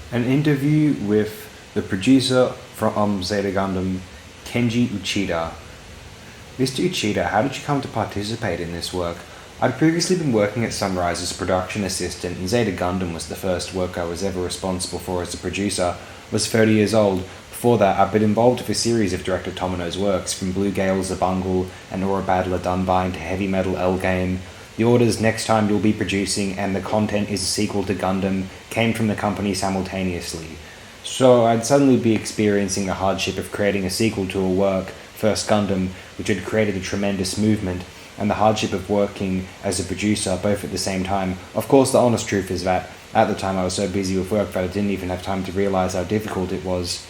An interview with the producer from Zeta Gundam, Kenji Uchida. Mr. Uchida, how did you come to participate in this work? I'd previously been working at Sunrise as a production assistant, and Zeta Gundam was the first work I was ever responsible for as a producer. I was 30 years old. Before that, I'd been involved with a series of director Tomino's works, from Blue Gales, A Bungle, and Aura Battler Dunbine to Heavy Metal L Game. The orders next time you'll be producing and the content is a sequel to Gundam came from the company simultaneously. So I'd suddenly be experiencing the hardship of creating a sequel to a work, First Gundam, which had created a tremendous movement, and the hardship of working as a producer both at the same time. Of course, the honest truth is that at the time I was so busy with work that I didn't even have time to realize how difficult it was.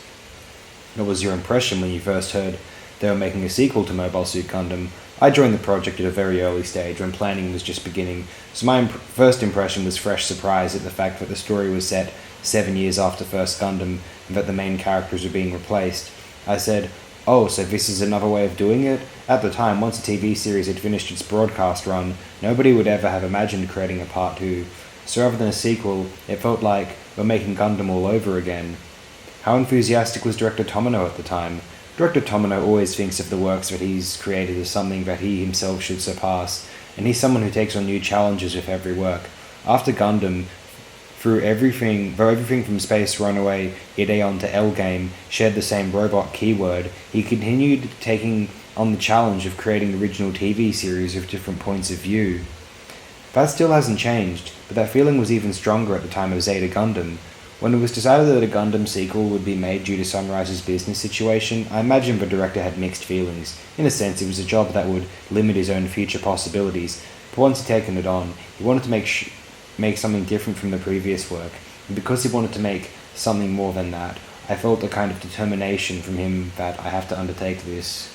What was your impression when you first heard they were making a sequel to Mobile Suit Gundam? I joined the project at a very early stage when planning was just beginning, so my first impression was fresh surprise at the fact that the story was set 7 years after First Gundam and that the main characters were being replaced. I said, "Oh, so this is another way of doing it?" At the time, once a TV series had finished its broadcast run, nobody would ever have imagined creating a part 2. So rather than a sequel, it felt like we're making Gundam all over again. How enthusiastic was director Tomino at the time? Director Tomino always thinks of the works that he's created as something that he himself should surpass, and he's someone who takes on new challenges with every work. After Gundam, though everything from Space Runaway, Ideon to L Game shared the same robot keyword, he continued taking on the challenge of creating original TV series with different points of view. That still hasn't changed, but that feeling was even stronger at the time of Zeta Gundam. When it was decided that a Gundam sequel would be made due to Sunrise's business situation, I imagine the director had mixed feelings. In a sense, it was a job that would limit his own future possibilities, but once he'd taken it on, he wanted to make something different from the previous work, and because he wanted to make something more than that, I felt a kind of determination from him that I have to undertake this.